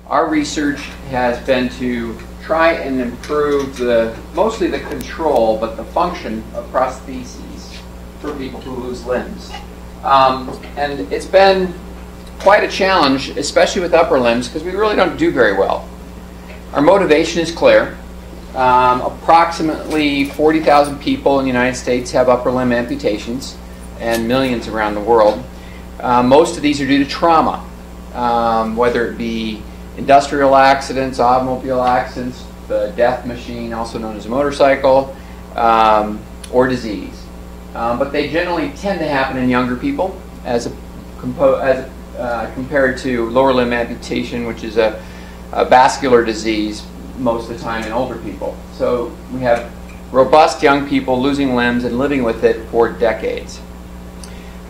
Our research has been to try and improve mostly the control, but the function of prostheses for people who lose limbs. And it's been quite a challenge, especially with upper limbs, because we really don't do very well. Our motivation is clear. Approximately 40,000 people in the United States have upper limb amputations, and millions around the world. Most of these are due to trauma, whether it be industrial accidents, automobile accidents, the death machine, also known as a motorcycle, or disease. But they generally tend to happen in younger people as compared to lower limb amputation, which is a vascular disease most of the time in older people. So we have robust young people losing limbs and living with it for decades.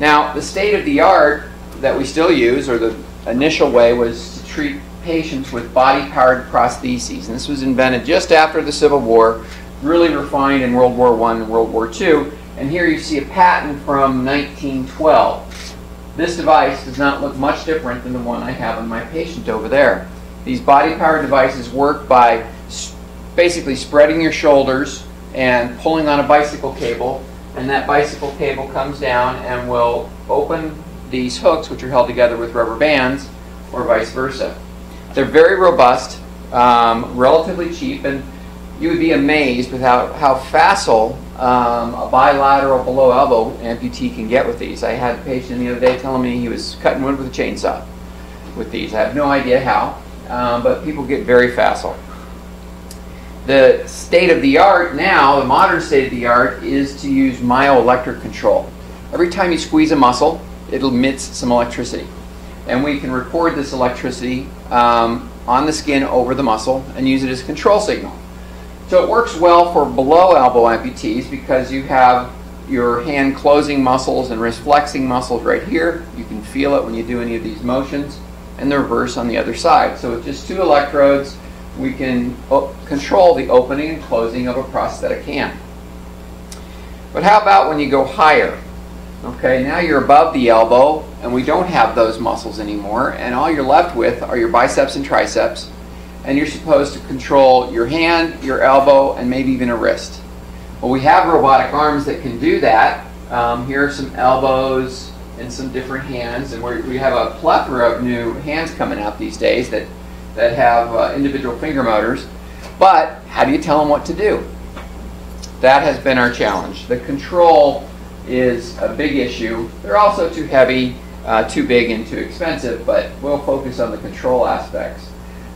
Now, the state of the art that we still use, or the initial way, was to treat patients with body-powered prostheses. And this was invented just after the Civil War, really refined in World War I and World War II. And here you see a patent from 1912. This device does not look much different than the one I have on my patient over there. These body-powered devices work by basically spreading your shoulders and pulling on a bicycle cable, and that bicycle cable comes down and will open these hooks, which are held together with rubber bands, or vice versa. They're very robust, relatively cheap, and you would be amazed with how facile a bilateral below elbow amputee can get with these. I had a patient the other day telling me he was cutting wood with a chainsaw with these. I have no idea how, but people get very facile. The state of the art now, the modern state of the art, is to use myoelectric control. Every time you squeeze a muscle, it emits some electricity. And we can record this electricity on the skin over the muscle and use it as a control signal. So it works well for below elbow amputees because you have your hand closing muscles and wrist flexing muscles right here. You can feel it when you do any of these motions, and the reverse on the other side. So with just 2 electrodes, we can control the opening and closing of a prosthetic hand. But how about when you go higher? Okay, now you're above the elbow, and we don't have those muscles anymore, and all you're left with are your biceps and triceps, and you're supposed to control your hand, your elbow, and maybe even a wrist. Well, we have robotic arms that can do that. Here are some elbows and some different hands, and we have a plethora of new hands coming out these days that have individual finger motors. But how do you tell them what to do? That has been our challenge. The control is a big issue. They're also too heavy, too big, and too expensive, but we'll focus on the control aspects.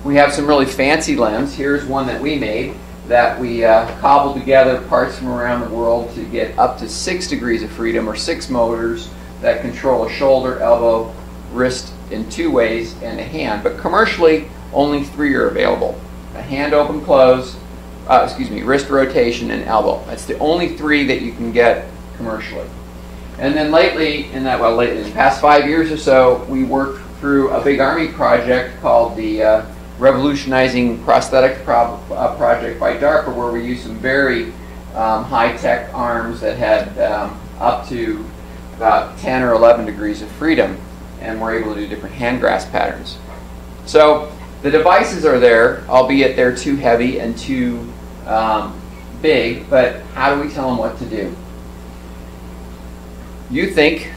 We have some really fancy limbs. Here's one that we made that we cobbled together parts from around the world to get up to 6 degrees of freedom, or 6 motors that control a shoulder, elbow, wrist in 2 ways, and a hand. But commercially, only 3 are available. A hand open close, wrist rotation, and elbow. That's the only 3 that you can get commercially. And then lately, in the past 5 years or so, we worked through a big Army project called the Revolutionizing Prosthetics project by DARPA, where we used some very high-tech arms that had up to about 10 or 11 degrees of freedom, and we're able to do different hand grasp patterns. So the devices are there, albeit they're too heavy and too big, but how do we tell them what to do? You think,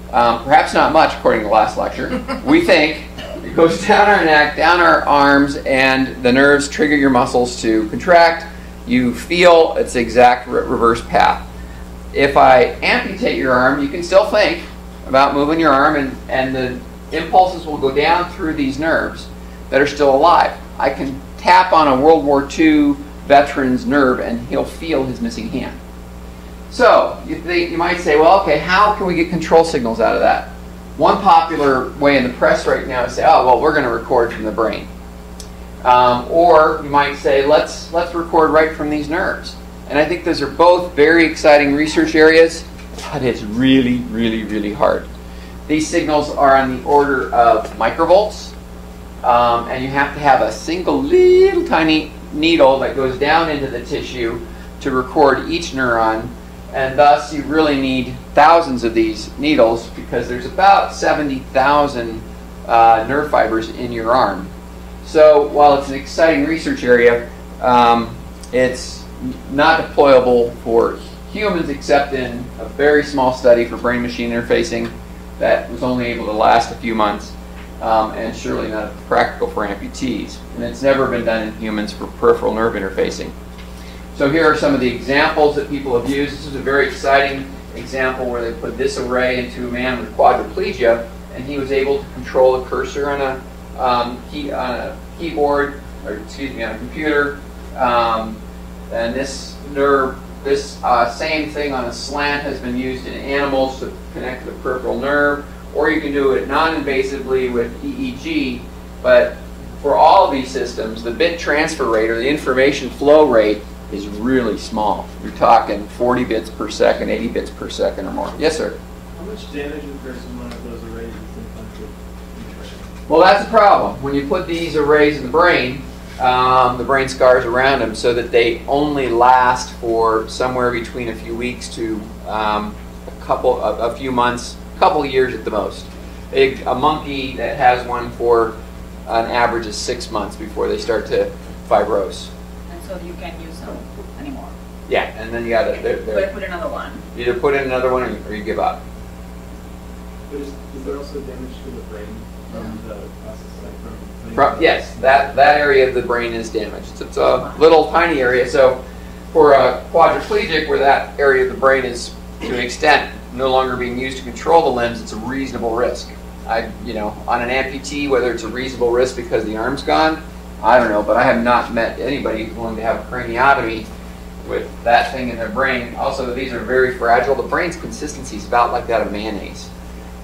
perhaps not much according to the last lecture, we think it goes down our neck, down our arms, and the nerves trigger your muscles to contract. You feel its exact reverse path. If I amputate your arm, you can still think about moving your arm, and the impulses will go down through these nerves that are still alive. I can tap on a World War II veteran's nerve and he'll feel his missing hand. So you might say, well, okay, how can we get control signals out of that? One popular way in the press right now is to say, oh, well, we're going to record from the brain. Or you might say, let's record right from these nerves. And I think those are both very exciting research areas, but it's really, really, really hard. These signals are on the order of microvolts, and you have to have a single little tiny needle that goes down into the tissue to record each neuron, and thus you really need thousands of these needles because there's about 70,000 nerve fibers in your arm. So while it's an exciting research area, it's not deployable for humans except in a very small study for brain-machine interfacing that was only able to last a few months, and surely not practical for amputees. And it's never been done in humans for peripheral nerve interfacing. So here are some of the examples that people have used. This is a very exciting example where they put this array into a man with quadriplegia, and he was able to control a cursor on a keyboard, or excuse me, on a computer. And this nerve, this same thing on a slant has been used in animals to connect to the peripheral nerve, or you can do it non-invasively with EEG. But for all of these systems, the bit transfer rate, or the information flow rate, is really small. You're talking 40 bits per second, 80 bits per second or more. Yes, sir? How much damage occurs in one of those arrays in the brain? Well, that's the problem. When you put these arrays in the brain scars around them so that they only last for somewhere between a few weeks to a few months, a couple of years at the most. A monkey that has one for an average of 6 months before they start to fibrose. And so you can't use them anymore. Yeah, and then you got to put another one. Either put in another one or you give up. But is there also damage to the brain from the process? Yes, that area of the brain is damaged. It's a little tiny area. So for a quadriplegic where that area of the brain is to an extent no longer being used to control the limbs, it's a reasonable risk. On an amputee, whether it's a reasonable risk because the arm's gone, I don't know, but I have not met anybody who's willing to have a craniotomy with that thing in their brain. Also, these are very fragile. The brain's consistency is about like that of mayonnaise,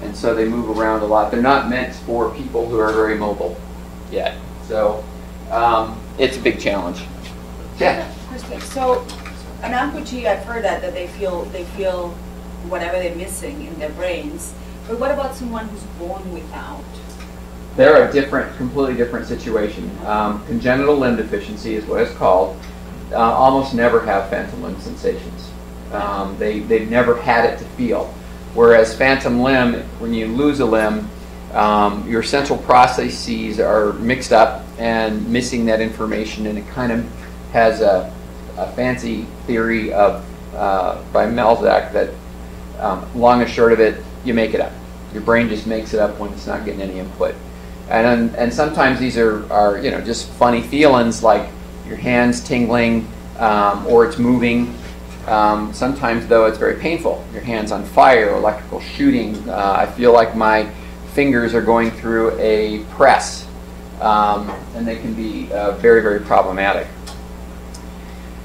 and so they move around a lot. They're not meant for people who are very mobile yet. So it's a big challenge. Yeah. So an amputee, I've heard that they feel whatever they're missing in their brains. But what about someone who's born without? They're a completely different situation. Congenital limb deficiency is what it's called. Almost never have phantom limb sensations. They've never had it to feel. Whereas phantom limb, when you lose a limb, your central processes are mixed up and missing that information, and it kind of has a fancy theory of by Melzack that long and short of it, you make it up. Your brain just makes it up when it's not getting any input. And sometimes these are just funny feelings like your hands tingling or it's moving. Sometimes though it's very painful. Your hand's on fire, electrical shooting. I feel like my fingers are going through a press, and they can be very, very problematic.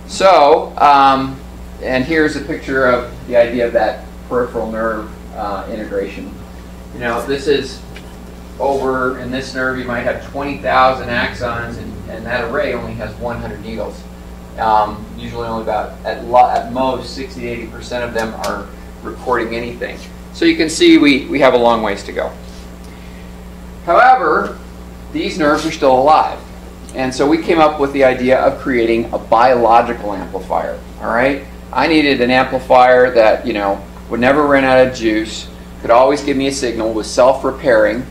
So, and here's a picture of the idea of that peripheral nerve integration. This is over in this nerve, you might have 20,000 axons, and that array only has 100 needles. Usually only about, at most, 60 to 80% of them are recording anything. So you can see we have a long ways to go. However, these nerves are still alive. And so we came up with the idea of creating a biological amplifier. All right? I needed an amplifier that, would never run out of juice, could always give me a signal, was self-repairing,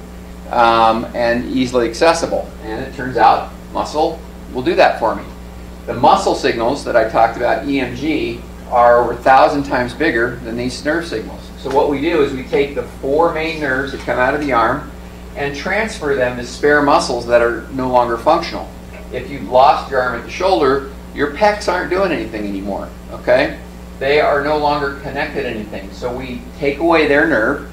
and easily accessible. And it turns out muscle will do that for me. The muscle signals that I talked about, EMG, are over 1,000 times bigger than these nerve signals. So what we do is we take the 4 main nerves that come out of the arm and transfer them to spare muscles that are no longer functional. If you've lost your arm at the shoulder, your pecs aren't doing anything anymore, okay? They are no longer connected to anything. So we take away their nerve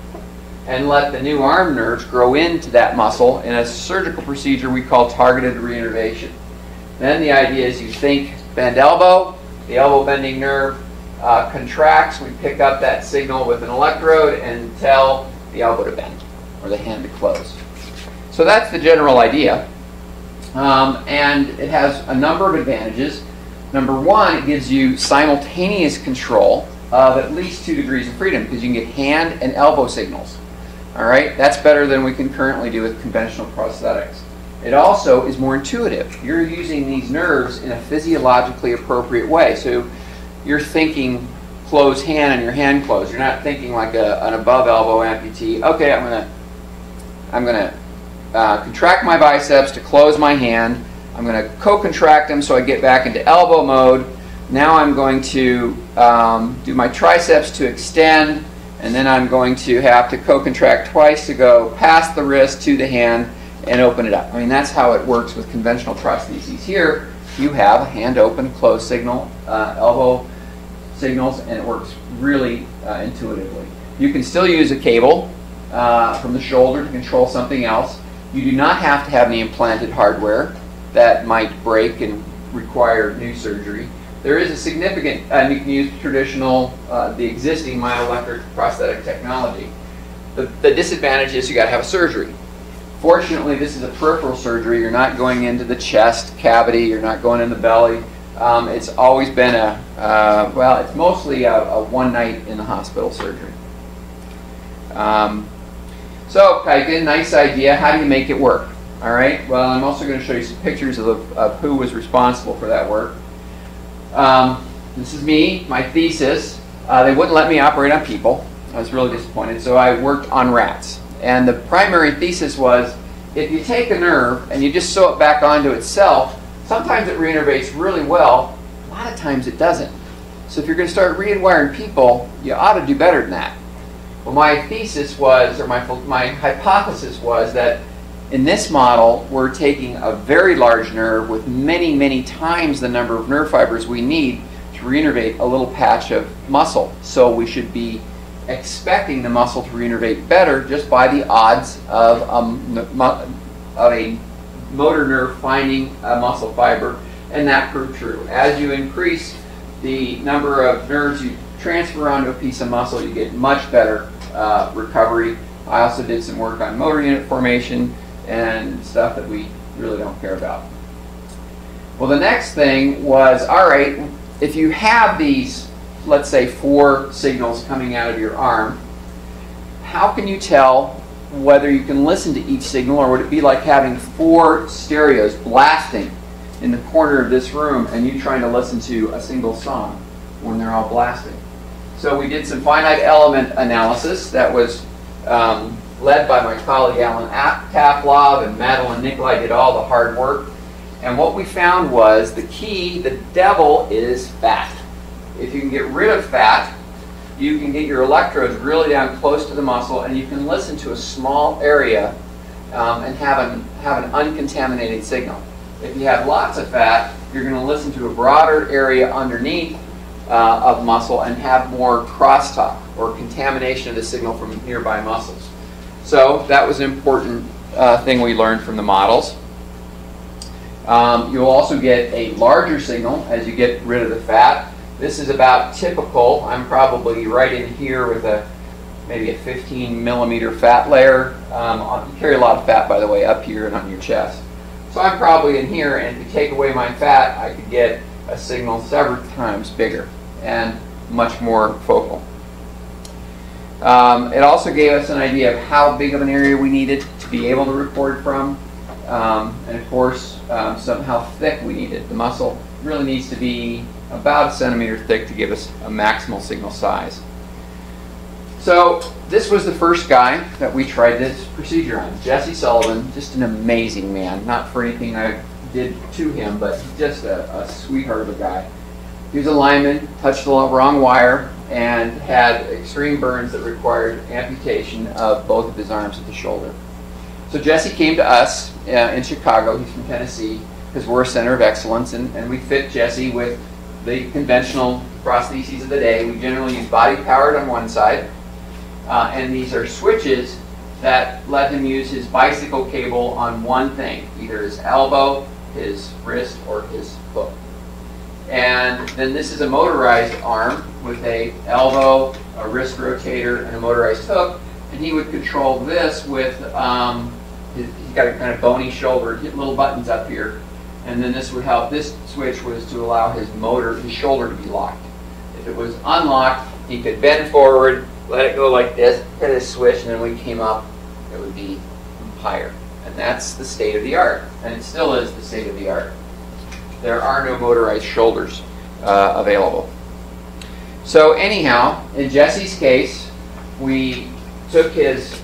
and let the new arm nerves grow into that muscle in a surgical procedure we call targeted reinnervation. Then the idea is you think bend elbow, the elbow bending nerve contracts, we pick up that signal with an electrode and tell the elbow to bend or the hand to close. So that's the general idea. And it has a number of advantages. Number one, it gives you simultaneous control of at least 2 degrees of freedom because you can get hand and elbow signals. All right, that's better than we can currently do with conventional prosthetics. It also is more intuitive. You're using these nerves in a physiologically appropriate way. So you're thinking closed hand and your hand closed. You're not thinking like an above elbow amputee. Okay, I'm gonna contract my biceps to close my hand. I'm going to co-contract them so I get back into elbow mode. Now I'm going to do my triceps to extend, and then I'm going to have to co-contract twice to go past the wrist to the hand and open it up. I mean, that's how it works with conventional prostheses. Here, you have a hand open, close signal, elbow signals, and it works really intuitively. You can still use a cable from the shoulder to control something else. You do not have to have any implanted hardware that might break and require new surgery. There is a significant, you can use traditional, the existing myoelectric prosthetic technology. The disadvantage is you got to have a surgery. Fortunately, this is a peripheral surgery. You're not going into the chest cavity. You're not going in the belly. It's always been well, it's mostly a one-night in the hospital surgery. So I get a nice idea. How do you make it work? All right. Well, I'm also going to show you some pictures of who was responsible for that work. This is me, my thesis. They wouldn't let me operate on people. I was really disappointed. So I worked on rats. And the primary thesis was, if you take a nerve and you just sew it back onto itself, sometimes it reinnervates really well. A lot of times it doesn't. So if you're going to start rewiring people, you ought to do better than that. Well, my thesis was, or my hypothesis was that in this model, we're taking a very large nerve with many, many times the number of nerve fibers we need to reinnervate a little patch of muscle. So we should be expecting the muscle to reinnervate better just by the odds of a motor nerve finding a muscle fiber, and that proved true. As you increase the number of nerves you transfer onto a piece of muscle, you get much better recovery. I also did some work on motor unit formation and stuff that we really don't care about. Well, the next thing was, all right, if you have these, let's say 4 signals coming out of your arm, how can you tell whether you can listen to each signal, or would it be like having 4 stereos blasting in the corner of this room and you trying to listen to a single song when they're all blasting? So we did some finite element analysis that was led by my colleague Alan Taflov, and Madeline Nicolai did all the hard work. And what we found was the key, the devil, is fat. If you can get rid of fat, you can get your electrodes really down close to the muscle, and you can listen to a small area and have an uncontaminated signal. If you have lots of fat, you're going to listen to a broader area underneath of muscle and have more crosstalk or contamination of the signal from nearby muscles. So that was an important thing we learned from the models. You'll also get a larger signal as you get rid of the fat. This is about typical. I'm probably right in here with maybe a 15 millimeter fat layer. You carry a lot of fat, by the way, up here and on your chest. So I'm probably in here, and if you take away my fat, I could get a signal several times bigger and much more focal. It also gave us an idea of how big of an area we needed to be able to record from, and of course, how thick we needed. The muscle really needs to be about 1 centimeter thick to give us a maximal signal size. So this was the first guy that we tried this procedure on, Jesse Sullivan, just an amazing man. Not for anything I did to him, but just a sweetheart of a guy. He was a lineman, touched the wrong wire, and had extreme burns that required amputation of both of his arms at the shoulder. So Jesse came to us in Chicago. He's from Tennessee, because we're a center of excellence, and we fit Jesse with the conventional prostheses of the day. We generally use body powered on one side, and these are switches that let him use his bicycle cable on one thing, either his elbow, his wrist, or his foot. And then this is a motorized arm with a elbow, a wrist rotator, and a motorized hook, and he would control this with, he's got a kind of bony shoulder, hit little buttons up here. And then this would help, this switch was to allow his shoulder to be locked. If it was unlocked, he could bend forward, let it go like this, hit this switch, and then when we came up, it would be higher. And that's the state of the art, and it still is the state of the art. There are no motorized shoulders available. So anyhow, in Jesse's case, we took his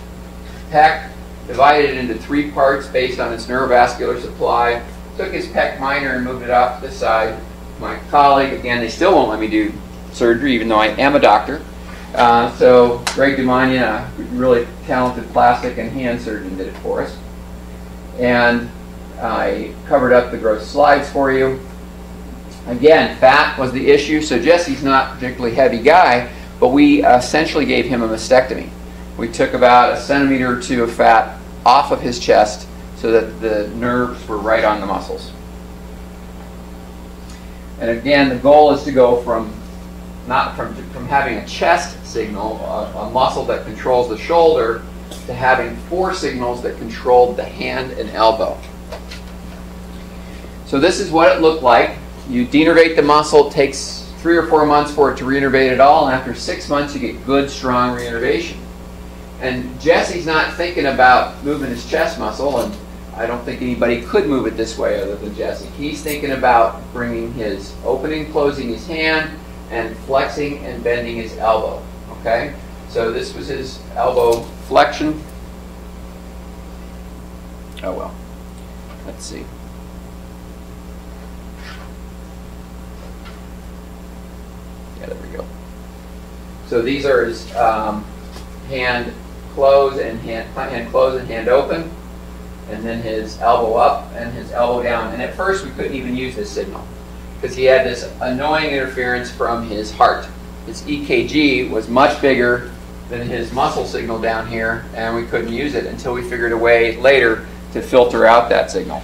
pec divided it into 3 parts based on its neurovascular supply, took his pec minor and moved it off to the side. My colleague, again, they still won't let me do surgery, even though I am a doctor. So Greg Damania, a really talented plastic and hand surgeon, did it for us. And I covered up the gross slides for you. Again, fat was the issue, so Jesse's not a particularly heavy guy, but we essentially gave him a mastectomy. We took about 1 centimeter or 2 of fat off of his chest so that the nerves were right on the muscles. And again, the goal is to go from having a chest signal, a muscle that controls the shoulder, to having 4 signals that controlled the hand and elbow. So this is what it looked like. You denervate the muscle. It takes 3 or 4 months for it to reinnervate at all, and after 6 months you get good, strong reinnervation. And Jesse's not thinking about moving his chest muscle, and I don't think anybody could move it this way other than Jesse. He's thinking about bringing his opening, closing his hand, and flexing and bending his elbow. Okay? So this was his elbow flexion. Oh well. Let's see. Yeah, there we go. So these are his hand close and hand close and hand open, and then his elbow up and his elbow down. And at first we couldn't even use this signal because he had this annoying interference from his heart. His EKG was much bigger than his muscle signal down here, and we couldn't use it until we figured a way later to filter out that signal.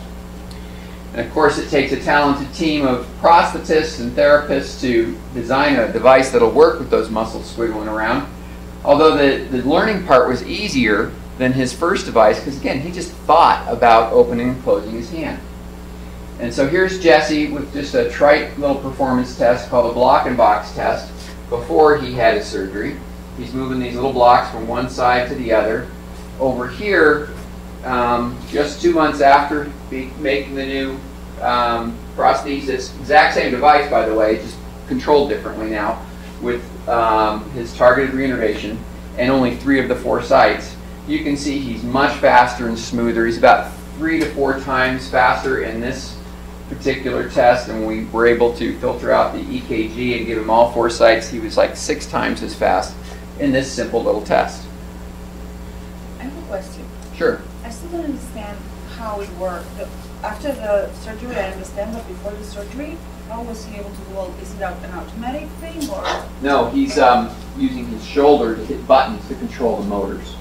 And of course it takes a talented team of prosthetists and therapists to design a device that'll work with those muscles squiggling around. Although the learning part was easier than his first device, because again, he just thought about opening and closing his hand. And so here's Jesse with just a trite little performance test called a block and box test before he had his surgery. He's moving these little blocks from one side to the other. Over here, just 2 months after making the new prosthesis, exact same device by the way, just controlled differently now, with his targeted reinnervation and only 3 of the 4 sites. You can see he's much faster and smoother. He's about 3 to 4 times faster in this particular test, and we were able to filter out the EKG and give him all 4 sites. He was like 6 times as fast in this simple little test. I have a question. Sure. I still don't understand how it worked. After the surgery, I understand, but before the surgery, how was he able to do all? Is it an automatic thing, or? No, he's using his shoulder to hit buttons to control the motors.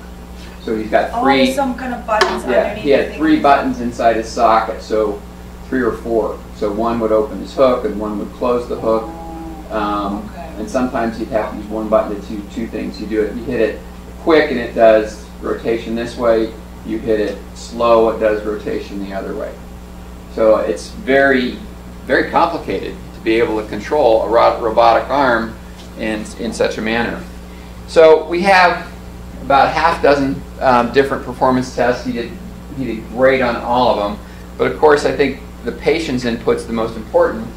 So he's got 3. Oh, some kind of buttons underneath. He had 3 buttons inside his socket, so 3 or 4. So one would open his hook and one would close the hook. Okay. And sometimes you'd have to use one button to do 2 things. You hit it quick and it does rotation this way. You hit it slow, it does rotation the other way. So it's very, very complicated to be able to control a robotic arm in such a manner. So we have about 6 different performance tests. He did great on all of them. But of course, I think the patient's input's the most important.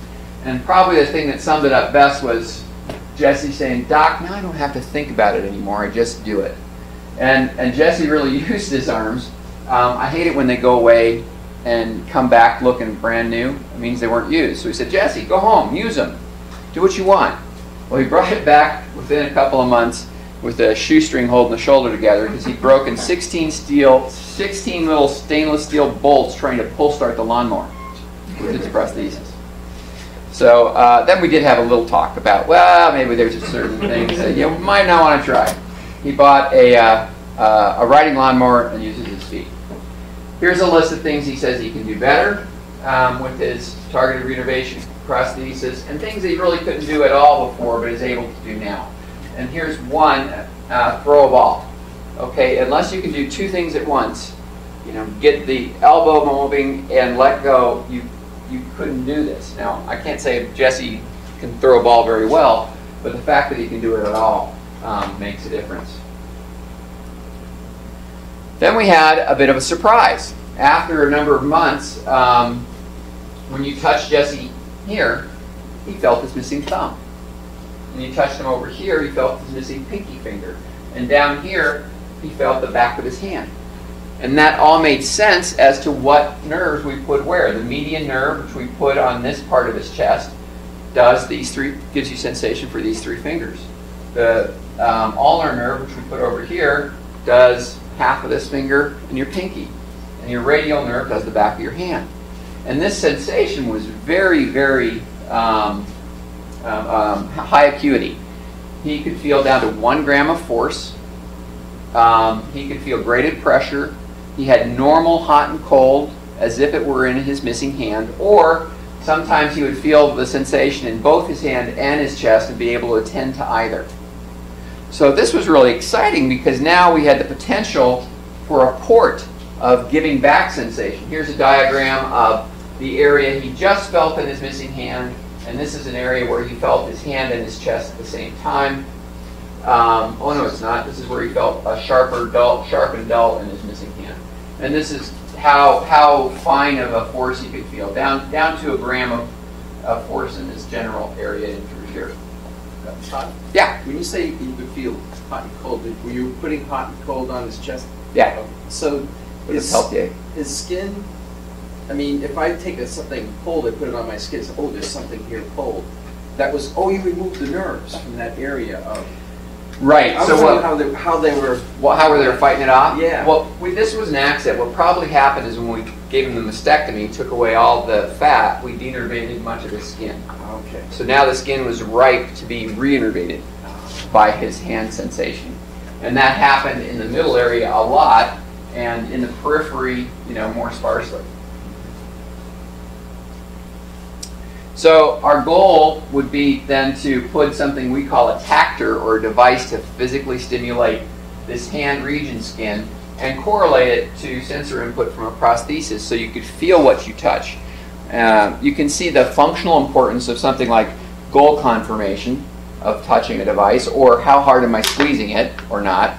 And probably the thing that summed it up best was Jesse saying, "Doc, now I don't have to think about it anymore. I just do it." And Jesse really used his arms. I hate it when they go away and come back looking brand new. It means they weren't used. So he said, "Jesse, go home, use them. Do what you want." Well, he brought it back within a couple of months with a shoestring holding the shoulder together because he'd broken 16 little stainless steel bolts trying to pull start the lawnmower with its prosthesis. So then we did have a little talk about, well, maybe there's a certain things that you might not want to try. He bought a riding lawnmower and uses his feet. Here's a list of things he says he can do better with his targeted reinnervation prosthesis, and things that he really couldn't do at all before but is able to do now. And here's one, throw a ball. Okay, unless you can do 2 things at once, get the elbow moving and let go, you couldn't do this. Now, I can't say Jesse can throw a ball very well, but the fact that he can do it at all makes a difference. Then we had a bit of a surprise. After a number of months, when you touched Jesse here, he felt his missing thumb. And you touched him over here, he felt his missing pinky finger. And down here, he felt the back of his hand. And that all made sense as to what nerves we put where. The median nerve, which we put on this part of his chest, does these three, gives you sensation for these three fingers. The ulnar nerve, which we put over here, does half of this finger and your pinky. And your radial nerve does the back of your hand. And this sensation was very, very high acuity. He could feel down to 1 gram of force. He could feel graded pressure. He had normal hot and cold as if it were in his missing hand, or sometimes he would feel the sensation in both his hand and his chest and be able to attend to either. So this was really exciting because now we had the potential for a port of giving back sensation. Here's a diagram of the area he just felt in his missing hand, and this is an area where he felt his hand and his chest at the same time. Oh no, it's not. This is where he felt a sharp and dull in his missing hand. And this is how fine of a force he could feel, down to 1 gram of force in this general area in through here. Hot? Yeah. When you say you could feel hot and cold, were you putting hot and cold on his chest? Yeah. So His skin, I mean, if I take something cold and put it on my skin, it's, oh, there's something here cold. That was, oh, you removed the nerves from that area of. Right. I was So wondering how they were. how were they fighting it off? Yeah. Well, this was an accident. What probably happened is when we gave him the mastectomy, took away all the fat, we denervated much of his skin. Okay. So now the skin was ripe to be reinnervated by his hand sensation. And that happened in the middle area a lot, and in the periphery, more sparsely. So our goal would be then to put something we call a tactor, or a device to physically stimulate this hand region skin and correlate it to sensor input from a prosthesis so you could feel what you touch. You can see the functional importance of something like goal confirmation of touching a device, or how hard am I squeezing it or not.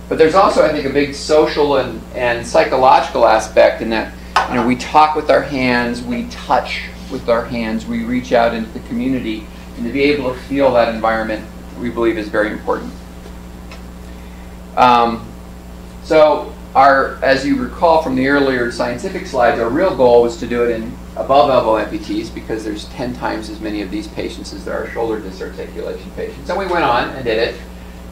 But there's also, I think, a big social and psychological aspect in that we talk with our hands, we touch with our hands, we reach out into the community, and to be able to feel that environment, we believe, is very important. So as you recall from the earlier scientific slides, our real goal was to do it in above elbow amputees, because there's 10 times as many of these patients as there are shoulder dysarticulation patients. And we went on and did it.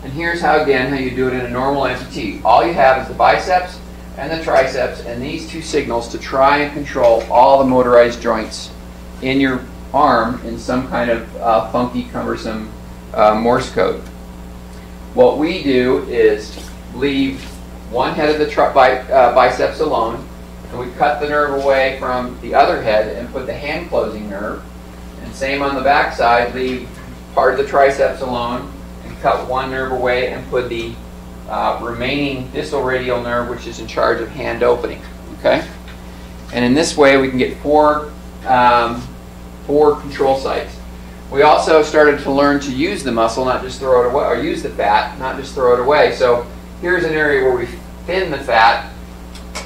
And here's how you do it in a normal amputee. All you have is the biceps and the triceps and these two signals to try and control all the motorized joints in your arm in some kind of funky, cumbersome Morse code. What we do is leave one head of the biceps alone, and we cut the nerve away from the other head and put the hand closing nerve. And same on the back side, leave part of the triceps alone and cut one nerve away and put the remaining distal radial nerve, which is in charge of hand opening. Okay? And in this way we can get four control sites. We also started to learn to use the muscle, not just throw it away, or use the fat, not just throw it away. So here's an area where we thin the fat.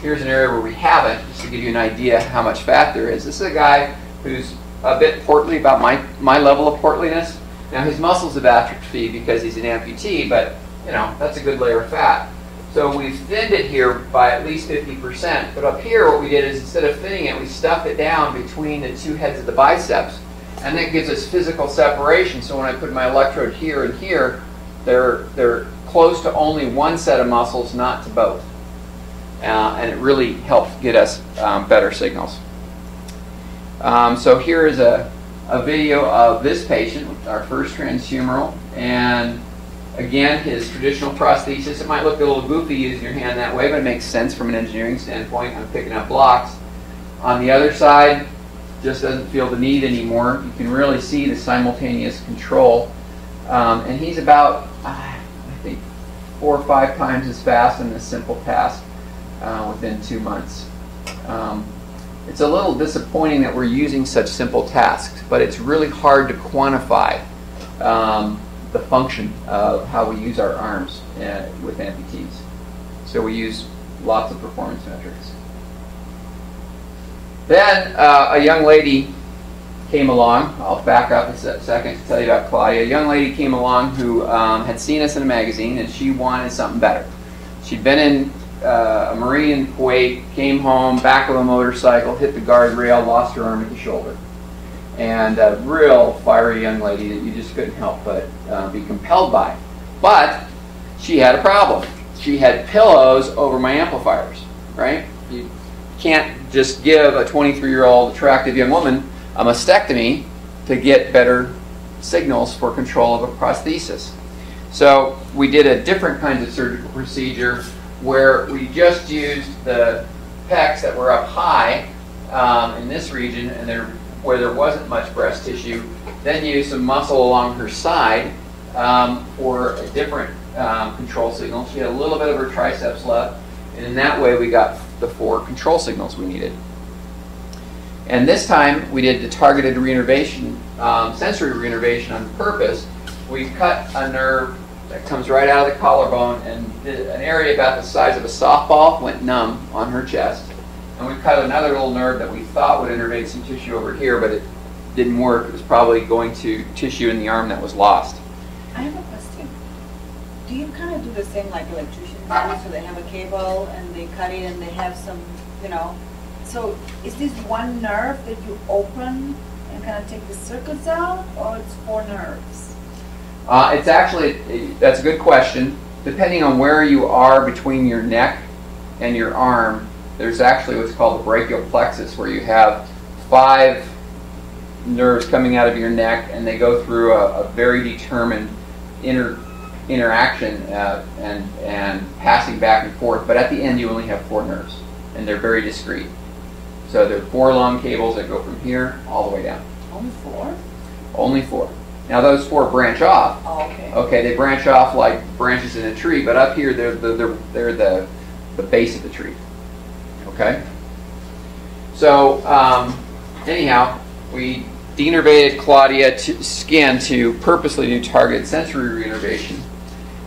Here's an area where we haven't, just to give you an idea how much fat there is. This is a guy who's a bit portly, about my level of portliness. Now his muscles have atrophied because he's an amputee, but that's a good layer of fat. So we've thinned it here by at least 50%. But up here what we did is, instead of thinning it, we stuffed it down between the two heads of the biceps. And that gives us physical separation. So when I put my electrode here and here, they're close to only one set of muscles, not to both. And it really helped get us better signals. So here is a video of this patient, our first transhumeral. And again, his traditional prosthesis. It might look a little goofy using your hand that way, but it makes sense from an engineering standpoint. I'm picking up blocks. On the other side, just doesn't feel the need anymore. You can really see the simultaneous control. And he's about, I think, 4 or 5 times as fast in this simple task within 2 months. It's a little disappointing that we're using such simple tasks, but it's really hard to quantify the function of how we use our arms with amputees. So we use lots of performance metrics. Then a young lady came along. I'll back up a second to tell you about Claudia. A young lady came along who had seen us in a magazine, and she wanted something better. She'd been in a Marine in Kuwait, came home, back of a motorcycle, hit the guardrail, lost her arm at the shoulder. And a real fiery young lady that you just couldn't help but be compelled by. But she had a problem. She had pillows over my amplifiers, right? You can't just give a 23-year-old attractive young woman a mastectomy to get better signals for control of a prosthesis. So we did a different kind of surgical procedure where we just used the pecs that were up high in this region and where there wasn't much breast tissue, then used some muscle along her side for a different control signal. She had a little bit of her triceps left, and in that way we got the 4 control signals we needed. And this time we did the targeted reinnervation, sensory reinnervation on purpose. We cut a nerve that comes right out of the collarbone, and an area about the size of a softball went numb on her chest. And we cut another little nerve that we thought would innervate some tissue over here, but it didn't work. It was probably going to tissue in the arm that was lost. I have a question. Do you kind of do the same like electricians do? So they have a cable and they cut it and they have some, you know. So is this one nerve that you open and kind of take the circuits out, or it's 4 nerves? It's actually, that's a good question. Depending on where you are between your neck and your arm, there's actually what's called the brachial plexus, where you have 5 nerves coming out of your neck, and they go through a very determined interaction and passing back and forth. But at the end, you only have 4 nerves, and they're very discrete. So there are 4 long cables that go from here all the way down. Only 4? Only 4. Now those 4 branch off. Oh, okay. Okay, they branch off like branches in a tree, but up here they're the base of the tree. Okay. So anyhow, we denervated Claudia's skin to purposely do targeted sensory reinnervation,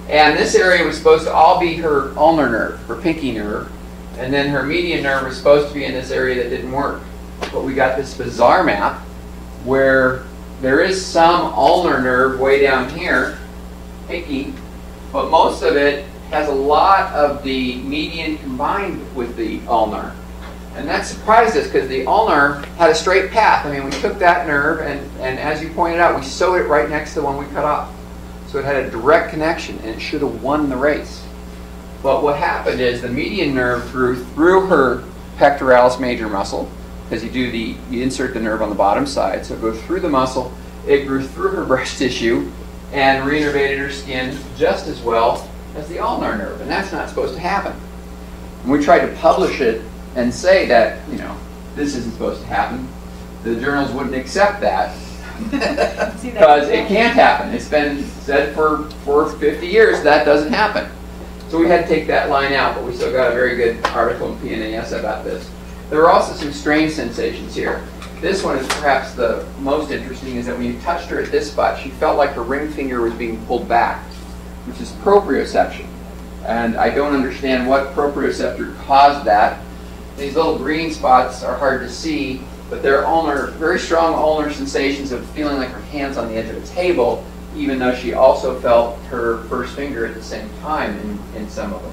and this area was supposed to all be her ulnar nerve, her pinky nerve, and then her median nerve was supposed to be in this area that didn't work. But we got this bizarre map where there is some ulnar nerve way down here, pinky, but most of it has a lot of the median combined with the ulnar. And that surprised us because the ulnar had a straight path. I mean, we took that nerve and as you pointed out, we sewed it right next to the one we cut off. So it had a direct connection and it should have won the race. But what happened is the median nerve grew through her pectoralis major muscle, because you insert the nerve on the bottom side, so it goes through the muscle. It grew through her breast tissue and reinnervated her skin just as well as the ulnar nerve, and that's not supposed to happen. And we tried to publish it and say that, you know, this isn't supposed to happen. The journals wouldn't accept that because it can't happen. It's been said for 50 years that doesn't happen. So we had to take that line out, but we still got a very good article in PNAS about this. There were also some strange sensations here. This one is perhaps the most interesting, is that when you touched her at this spot, she felt like her ring finger was being pulled back, which is proprioception. And I don't understand what proprioceptor caused that. These little green spots are hard to see, but they're ulnar, very strong ulnar sensations of feeling like her hand's on the edge of a table, even though she also felt her first finger at the same time in some of them.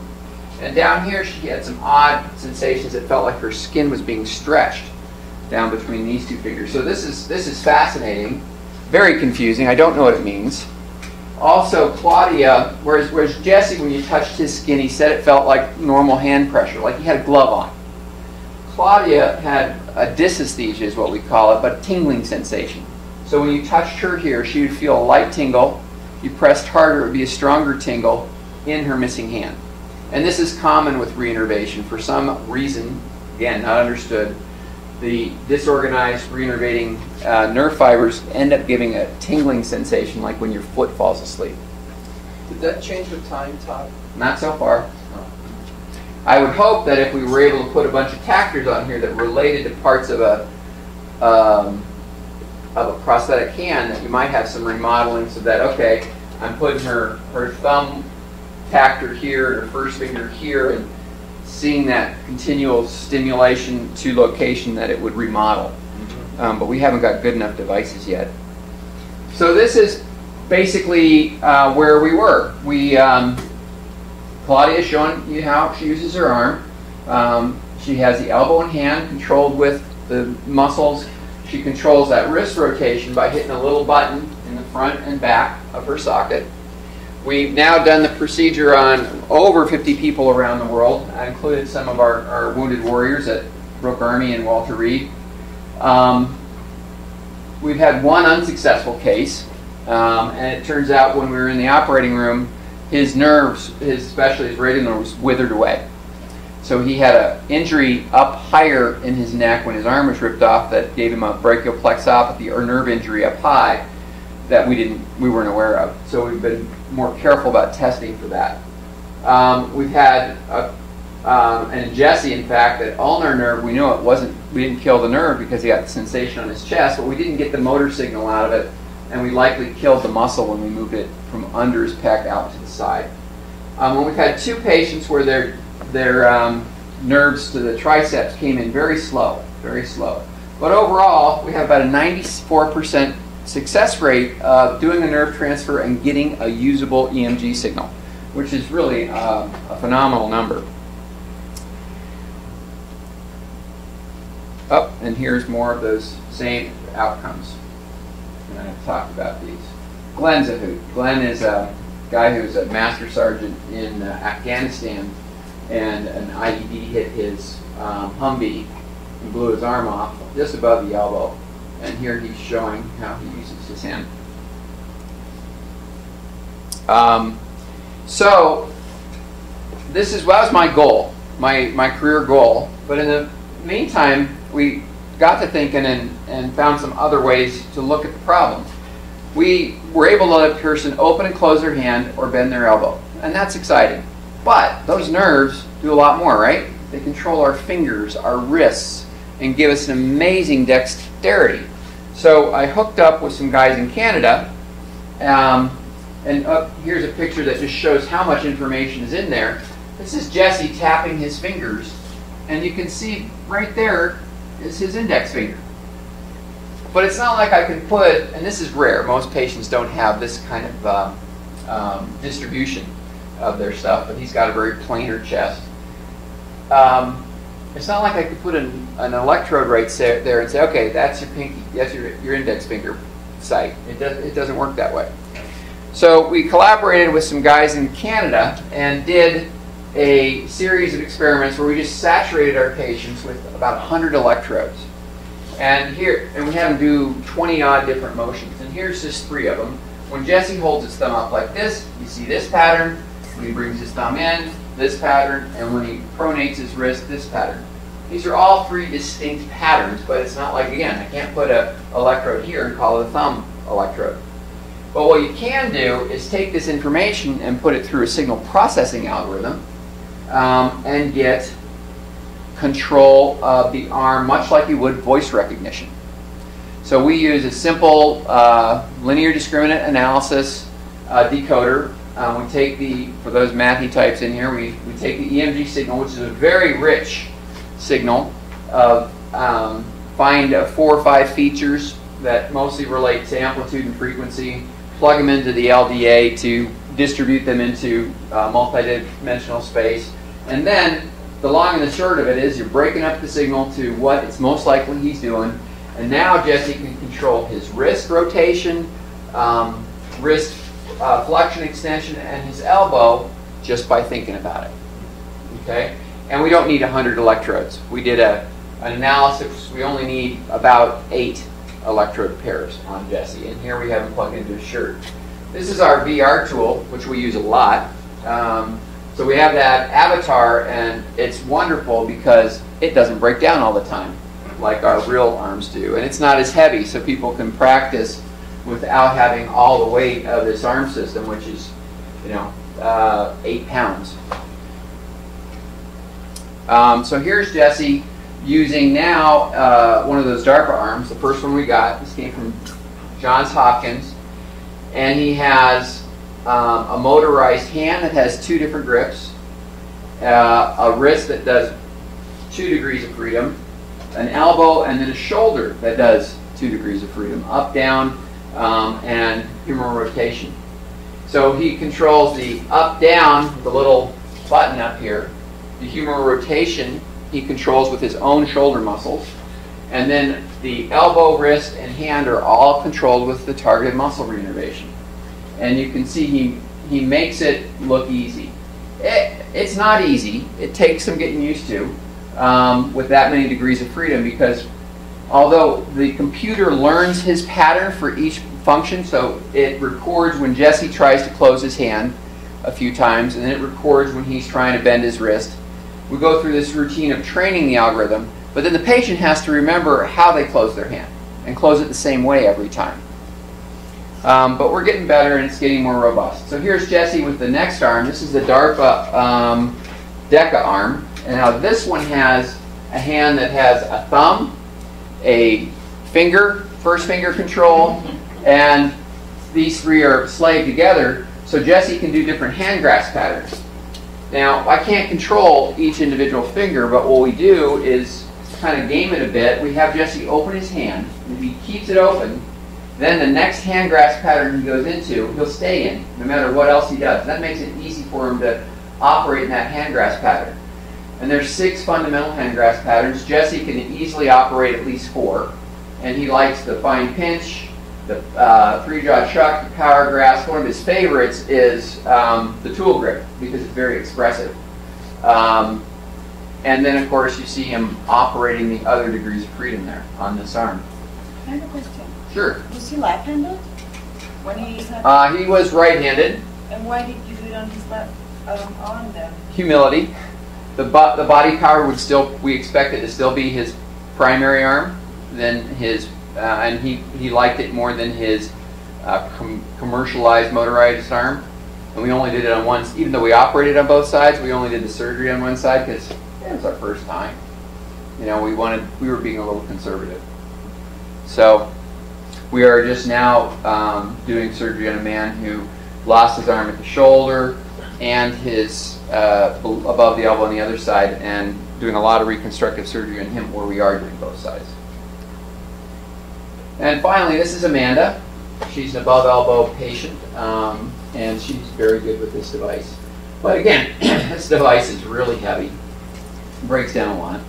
And down here she had some odd sensations that felt like her skin was being stretched down between these 2 fingers. So this is fascinating, very confusing. I don't know what it means. Also, Claudia, whereas Jesse, when you touched his skin, he said it felt like normal hand pressure, like he had a glove on. Claudia had a dysesthesia, is what we call it, but a tingling sensation. So when you touched her here, she would feel a light tingle. You pressed harder, it would be a stronger tingle in her missing hand. And this is common with reinnervation. For some reason, again, not understood, the disorganized reinnervating nerve fibers end up giving a tingling sensation like when your foot falls asleep. Did that change with time, Todd? Not so far. I would hope that if we were able to put a bunch of tactors on here that related to parts of a prosthetic hand, that you might have some remodeling so that, okay, I'm putting her thumb tactor here, her first finger here, and seeing that continual stimulation to location that it would remodel. But we haven't got good enough devices yet. So this is basically where we were. We Claudia is showing you how she uses her arm. She has the elbow and hand controlled with the muscles. She controls that wrist rotation by hitting a little button in the front and back of her socket. We've now done the procedure on over 50 people around the world. I included some of our wounded warriors at Brooke Army and Walter Reed. We've had one unsuccessful case, and it turns out when we were in the operating room, his nerves, especially his radial nerve, was withered away. So he had an injury up higher in his neck when his arm was ripped off that gave him a brachial plexopathy or nerve injury up high that we weren't aware of. So we've been more careful about testing for that. We've had and in Jesse, in fact, that ulnar nerve, we know we didn't kill the nerve because he got the sensation on his chest, but we didn't get the motor signal out of it, and we likely killed the muscle when we moved it from under his pec out to the side. We've had two patients where their nerves to the triceps came in very slow. But overall, we have about a 94% success rate of doing a nerve transfer and getting a usable EMG signal, which is really a phenomenal number. Oh, and here's more of those same outcomes. And I've talked about these. Glenn's a hoot. Glenn is a guy who's a master sergeant in Afghanistan, and an IED hit his Humvee and blew his arm off just above the elbow. And here he's showing how he uses his hand. So this was my goal, my career goal. But in the meantime, we got to thinking and found some other ways to look at the problem. We were able to let a person open and close their hand or bend their elbow, and that's exciting. But those nerves do a lot more, right? They control our fingers, our wrists, and give us an amazing dexterity. So I hooked up with some guys in Canada, and here's a picture that just shows how much information is in there. This is Jesse tapping his fingers, and you can see right there is his index finger. But it's not like I can put, and this is rare, most patients don't have this kind of distribution of their stuff, but he's got a very planar chest. It's not like I could put an electrode right there and say, okay, that's your pinky, that's your index finger site. It doesn't work that way. So we collaborated with some guys in Canada and did a series of experiments where we just saturated our patients with about 100 electrodes. And we had them do 20-odd different motions. And here's just 3 of them. When Jesse holds his thumb up like this, you see this pattern. When he brings his thumb in, this pattern. And when he pronates his wrist, this pattern. These are all 3 distinct patterns, but it's not like, again, I can't put an electrode here and call it a thumb electrode. But what you can do is take this information and put it through a signal processing algorithm and get control of the arm, much like you would voice recognition. So we use a simple linear discriminant analysis decoder. We take for those mathy types in here, we take the EMG signal, which is a very rich signal of find 4 or 5 features that mostly relate to amplitude and frequency, plug them into the LDA to distribute them into multi-dimensional space, and then the long and the short of it is you're breaking up the signal to what it's most likely he's doing, and now Jesse can control his wrist rotation, wrist flexion extension, and his elbow just by thinking about it. Okay? And we don't need 100 electrodes. We did an analysis, we only need about 8 electrode pairs on Jesse, and here we have him plugged into his shirt. This is our VR tool, which we use a lot. So we have that avatar, and it's wonderful because it doesn't break down all the time like our real arms do, and it's not as heavy, so people can practice without having all the weight of this arm system, which is, 8 pounds. So here's Jesse using now one of those DARPA arms, the first one we got. This came from Johns Hopkins, and he has a motorized hand that has 2 different grips, a wrist that does 2 degrees of freedom, an elbow, and then a shoulder that does 2 degrees of freedom, up, down, and humeral rotation. So he controls the up, down, the little button up here. The humeral rotation he controls with his own shoulder muscles. And then the elbow, wrist, and hand are all controlled with the targeted muscle reinnervation. And you can see he makes it look easy. It's not easy. It takes some getting used to with that many degrees of freedom, because although the computer learns his pattern for each function, so it records when Jesse tries to close his hand a few times, and then it records when he's trying to bend his wrist. We go through this routine of training the algorithm, but then the patient has to remember how they close their hand and close it the same way every time. But we're getting better, and it's getting more robust. So here's Jesse with the next arm. This is the DARPA DECA arm. And now this one has a hand that has a thumb, a finger, first finger control, and these three are slaved together so Jesse can do different hand grasp patterns. Now, I can't control each individual finger, but what we do is kind of game it a bit. We have Jesse open his hand. If he keeps it open, then the next hand grasp pattern he goes into, he'll stay in, no matter what else he does. That makes it easy for him to operate in that hand grasp pattern. And there's 6 fundamental hand grasp patterns. Jesse can easily operate at least 4. And he likes the fine pinch, the three-jaw chuck, the power grasp. One of his favorites is the tool grip, because it's very expressive. And then, of course, you see him operating the other degrees of freedom there on this arm. I have a question. Sure. Was he left-handed when he he was right-handed. And why did you do it on his left arm then? Humility. The body power would still, we expect it to still be his primary arm, than his, and he liked it more than his commercialized motorized arm. And we only did it on one, even though we operated on both sides, we only did the surgery on one side because it was our first time. You know, we were being a little conservative. So we are just now doing surgery on a man who lost his arm at the shoulder and his above the elbow on the other side, and doing a lot of reconstructive surgery on him where we are doing both sides. And finally, this is Amanda. She's an above elbow patient, and she's very good with this device. But again, this device is really heavy. It breaks down a lot.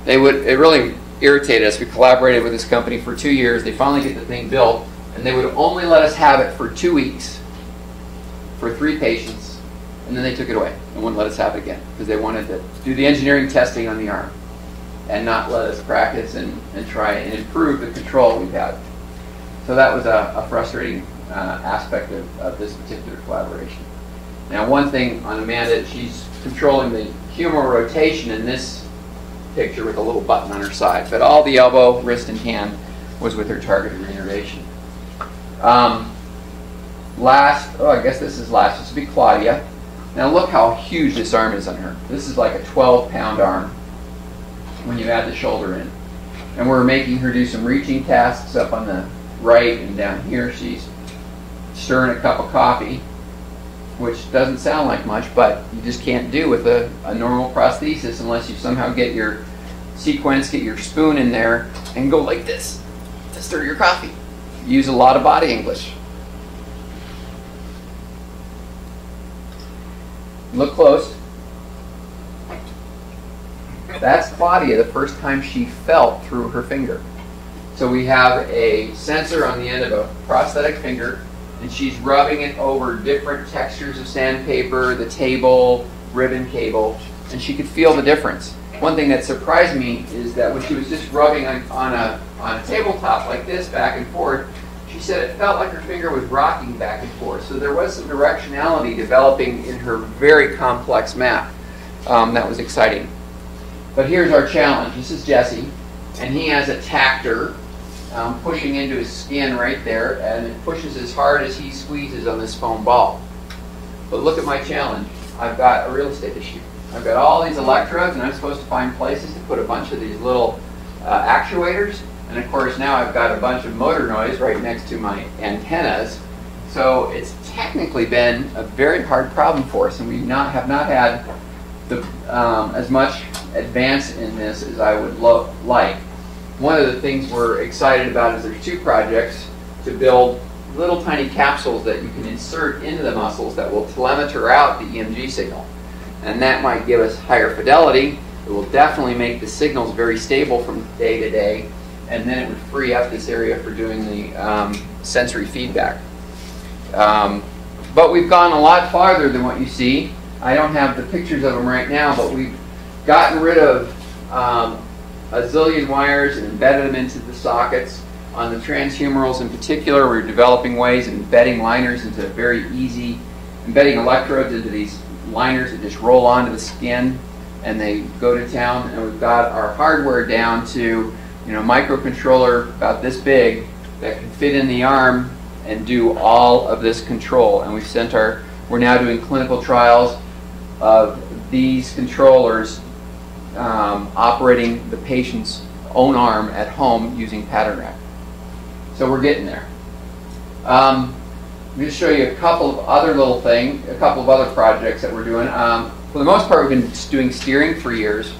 It really irritated us. We collaborated with this company for 2 years. They finally get the thing built, and they would only let us have it for 2 weeks for 3 patients. And then they took it away and wouldn't let us have it again because they wanted to do the engineering testing on the arm and not let us practice and try and improve the control we've had. So that was a frustrating aspect of this particular collaboration. Now, one thing on Amanda, she's controlling the humeral rotation in this picture with a little button on her side, but all the elbow, wrist, and hand was with her targeted reinnervation. I guess this is last. This will be Claudia. Now look how huge this arm is on her. This is like a 12-pound arm when you add the shoulder in. And we're making her do some reaching tasks up on the right, and down here she's stirring a cup of coffee, which doesn't sound like much, but you just can't do with a normal prosthesis unless you somehow get your sequence, get your spoon in there, and go like this to stir your coffee. Use a lot of body English. Look close. That's Claudia the first time she felt through her finger. So we have a sensor on the end of a prosthetic finger, and she's rubbing it over different textures of sandpaper, the table, ribbon cable, and she could feel the difference. One thing that surprised me is that when she was just rubbing on a tabletop like this back and forth, she said it felt like her finger was rocking back and forth. So there was some directionality developing in her very complex map. That was exciting. But here's our challenge. This is Jesse, and he has a tactor pushing into his skin right there, and it pushes as hard as he squeezes on this foam ball. But look at my challenge. I've got a real estate issue. I've got all these electrodes, and I'm supposed to find places to put a bunch of these little actuators. And of course now I've got a bunch of motor noise right next to my antennas. So it's technically been a very hard problem for us, and we have not had as much advance in this as I would like. One of the things we're excited about is there's 2 projects to build little tiny capsules that you can insert into the muscles that will telemeter out the EMG signal. and that might give us higher fidelity. It will definitely make the signals very stable from day to day, and then it would free up this area for doing the sensory feedback. But we've gone a lot farther than what you see. I don't have the pictures of them right now, but we've gotten rid of a zillion wires and embedded them into the sockets. On the transhumerals in particular, we're developing ways of embedding liners into very easy, embedding electrodes into these liners that just roll onto the skin and they go to town. And we've got our hardware down to, microcontroller about this big that can fit in the arm and do all of this control. And we're now doing clinical trials of these controllers operating the patient's own arm at home using pattern rack. So we're getting there. Let me just show you a couple of other a couple of other projects that we're doing. For the most part, we've been doing steering for years,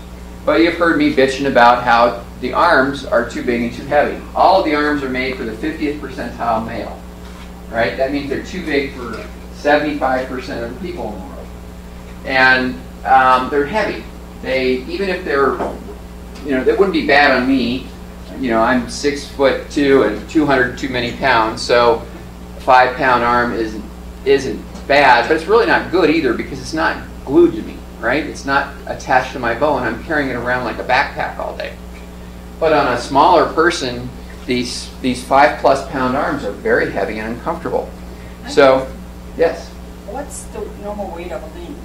but you've heard me bitching about how the arms are too big and too heavy. All of the arms are made for the 50th percentile male, right? That means they're too big for 75% of the people in the world. And they're heavy. Even if they're, they wouldn't be bad on me. I'm 6'2" and 200 too many pounds, so a 5-pound arm isn't bad, but it's really not good either because it's not glued to me, right? It's not attached to my bone. I'm carrying it around like a backpack all day. But on a smaller person, these 5+ pound arms are very heavy and uncomfortable. So, yes? What's the normal weight of a limb?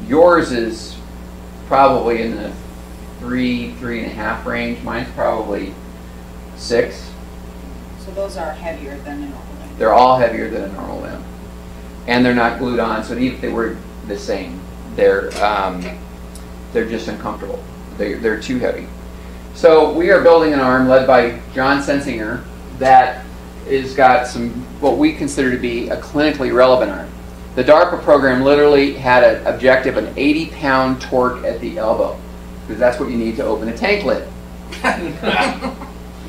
Yours is probably in the 3.5 range. Mine's probably 6. So those are heavier than a normal limb. They're all heavier than a normal limb, and they're not glued on. So even if they were the same, they're just uncomfortable. They're too heavy. So we are building an arm led by John Sensinger that has got what we consider to be a clinically relevant arm. The DARPA program literally had an objective, an 80-pound torque at the elbow, because that's what you need to open a tank lid.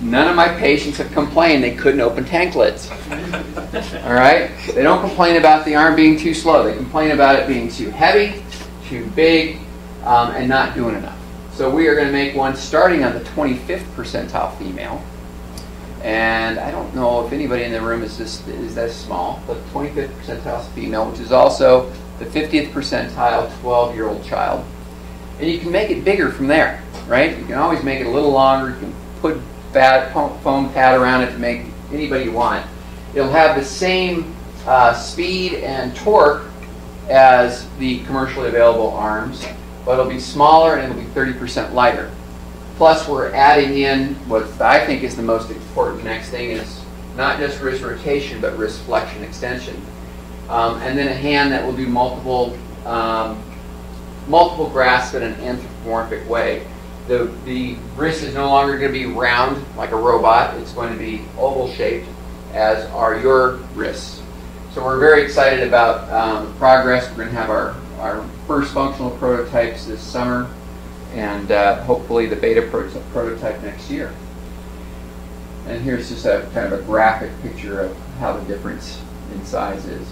None of my patients have complained they couldn't open tank lids. All right? They don't complain about the arm being too slow. They complain about it being too heavy, too big, and not doing enough. So we are going to make one starting on the 25th percentile female. And I don't know if anybody in the room is that small, but 25th percentile female, which is also the 50th percentile 12-year-old child. And you can make it bigger from there, right? You can always make it a little longer. You can put foam pad around it to make anybody you want. It'll have the same speed and torque as the commercially available arms, but it'll be smaller and it'll be 30% lighter. Plus, we're adding in what I think is the most important next thing is not just wrist rotation, but wrist flexion extension. And then a hand that will do multiple grasps in an anthropomorphic way. The wrist is no longer going to be round like a robot. It's going to be oval shaped, as are your wrists. So we're very excited about progress. We're going to have our first functional prototypes this summer, and hopefully the beta prototype next year. And here's just a kind of a graphic picture of how the difference in size is.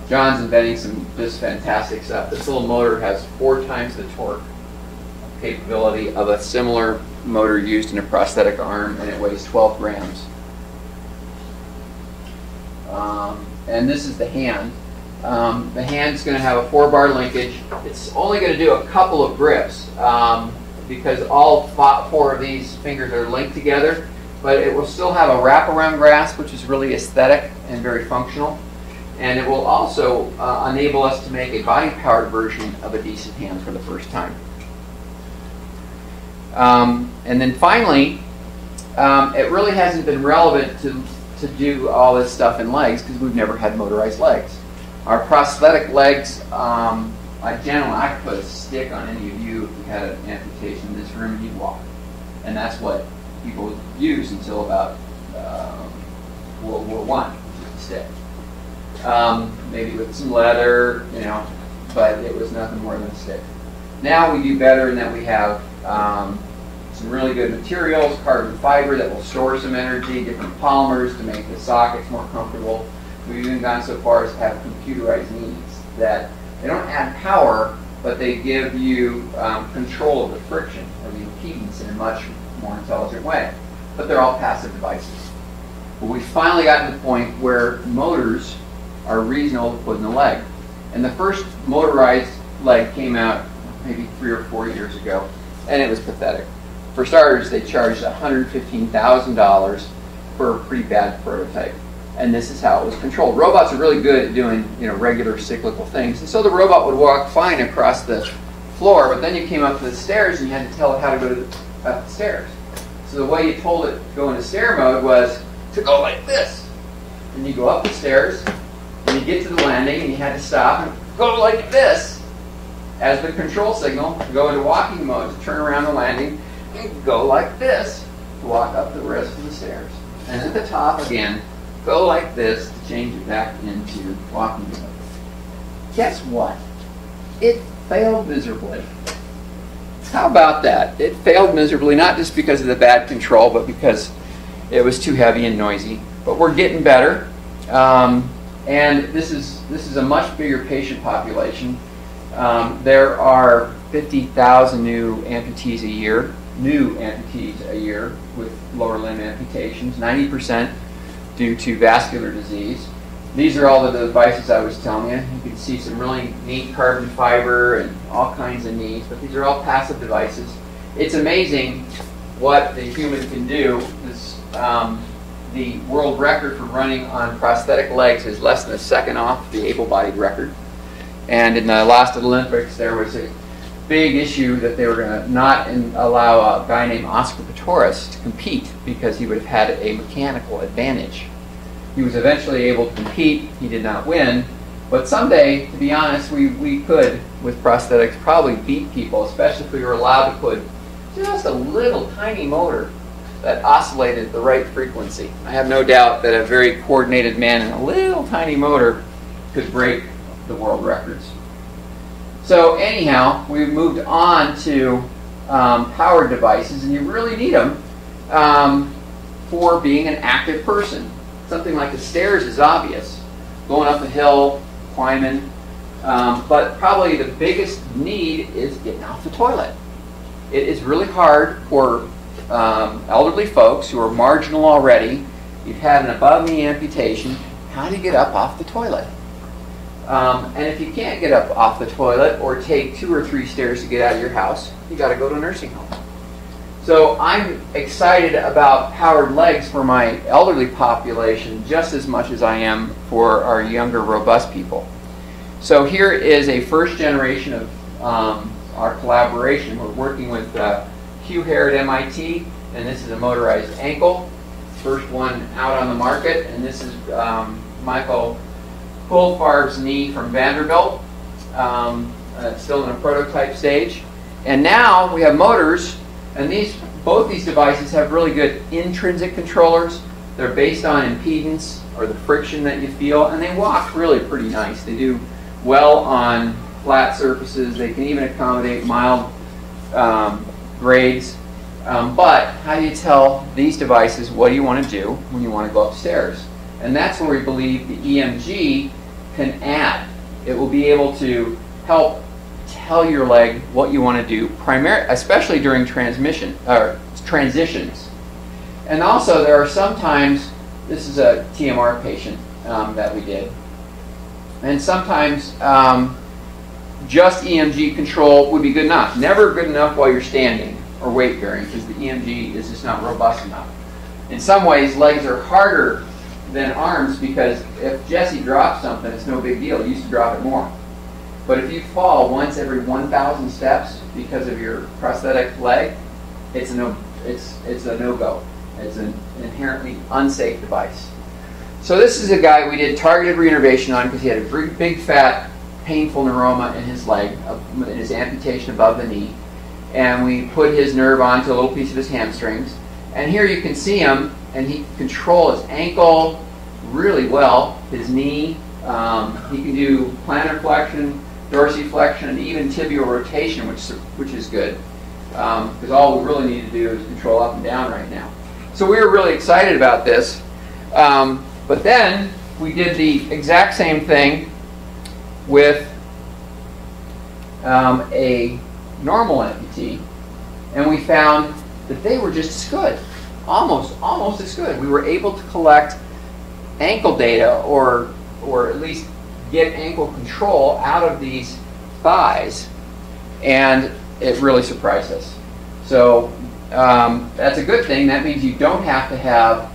John's inventing some just fantastic stuff. This little motor has 4 times the torque capability of a similar motor used in a prosthetic arm, and it weighs 12 grams. And this is the hand. The hand's going to have a 4-bar linkage. It's only going to do a couple of grips because all 4 of these fingers are linked together, but it will still have a wraparound grasp, which is really aesthetic and very functional. And it will also enable us to make a body-powered version of a decent hand for the first time. And then finally, it really hasn't been relevant to do all this stuff in legs because we've never had motorized legs. Our prosthetic legs, gentlemen, I could put a stick on any of you if you had an amputation in this room and you'd walk. And that's what people used until about World War I, a stick. Maybe with some leather, but it was nothing more than a stick. Now we do better in that we have some really good materials, carbon fiber that will store some energy, different polymers to make the sockets more comfortable. We've even gone so far as to have computerized knees that they don't add power, but they give you control of the friction or the impedance in a much more intelligent way. But they're all passive devices. But we finally got to the point where motors are reasonable to put in the leg. And the first motorized leg came out maybe 3 or 4 years ago, and it was pathetic. For starters, they charged $115,000 for a pretty bad prototype. And this is how it was controlled. Robots are really good at doing, regular cyclical things. And so the robot would walk fine across the floor, but then you came up to the stairs and you had to tell it how to go up the stairs. So the way you told it to go into stair mode was to go like this. And you go up the stairs, and you get to the landing, and you had to stop and go like this as the control signal to go into walking mode, to turn around the landing, and go like this to walk up the rest of the stairs. And at the top again, go like this to change it back into walking mode. Guess what? It failed miserably. How about that? It failed miserably, not just because of the bad control, but because it was too heavy and noisy. But we're getting better. And this is a much bigger patient population. There are 50,000 new amputees a year with lower limb amputations, 90% due to vascular disease. These are all the devices I was telling you. You can see some really neat carbon fiber and all kinds of needs, but these are all passive devices. It's amazing what the human can do. The world record for running on prosthetic legs is less than a second off the able-bodied record. And in the last Olympics, there was a big issue that they were going to not allow a guy named Oscar Pistorius to compete because he would have had a mechanical advantage. He was eventually able to compete. He did not win. But someday, to be honest, we could, with prosthetics, probably beat people, especially if we were allowed to put just a little tiny motor that oscillated the right frequency. I have no doubt that a very coordinated man and a little tiny motor could break the world records. So anyhow, we've moved on to powered devices, and you really need them for being an active person. Something like the stairs is obvious, going up a hill, climbing, but probably the biggest need is getting off the toilet. It is really hard for elderly folks who are marginal already. You've had an above-knee amputation. How do you get up off the toilet? And if you can't get up off the toilet or take 2 or 3 stairs to get out of your house, you got to go to a nursing home. So I'm excited about powered legs for my elderly population just as much as I am for our younger, robust people. So here is a first generation of our collaboration. We're working with Hugh Hare at MIT, and this is a motorized ankle. First one out on the market, and this is Michael Coulthard's knee from Vanderbilt, still in a prototype stage. And now we have motors, and both these devices have really good intrinsic controllers. They're based on impedance or the friction that you feel, and they walk really pretty nice. They do well on flat surfaces. They can even accommodate mild grades. But how do you tell these devices what do you want to do when you want to go upstairs? And that's where we believe the EMG can add. It will be able to help tell your leg what you want to do, especially during transitions. And also there are sometimes, this is a TMR patient that we did, and sometimes just EMG control would be good enough. Never good enough while you're standing or weight bearing, because the EMG is just not robust enough. In some ways, legs are harder than arms, because if Jesse drops something, it's no big deal. You used to drop it more. But if you fall once every 1,000 steps because of your prosthetic leg, it's a no-go. It's an inherently unsafe device. So this is a guy we did targeted reinnervation on because he had a big fat, painful neuroma in his leg, in his amputation above the knee. And we put his nerve onto a little piece of his hamstrings. And here you can see him, and he can control his ankle really well, his knee. He can do plantar flexion, dorsiflexion, and even tibial rotation, which is good. Because all we really need to do is control up and down right now. So we were really excited about this. But then we did the exact same thing with a normal amputee, and we found that they were just as good, almost as good. We were able to collect ankle data, or at least get ankle control out of these thighs, and it really surprised us. So that's a good thing. That means you don't have to have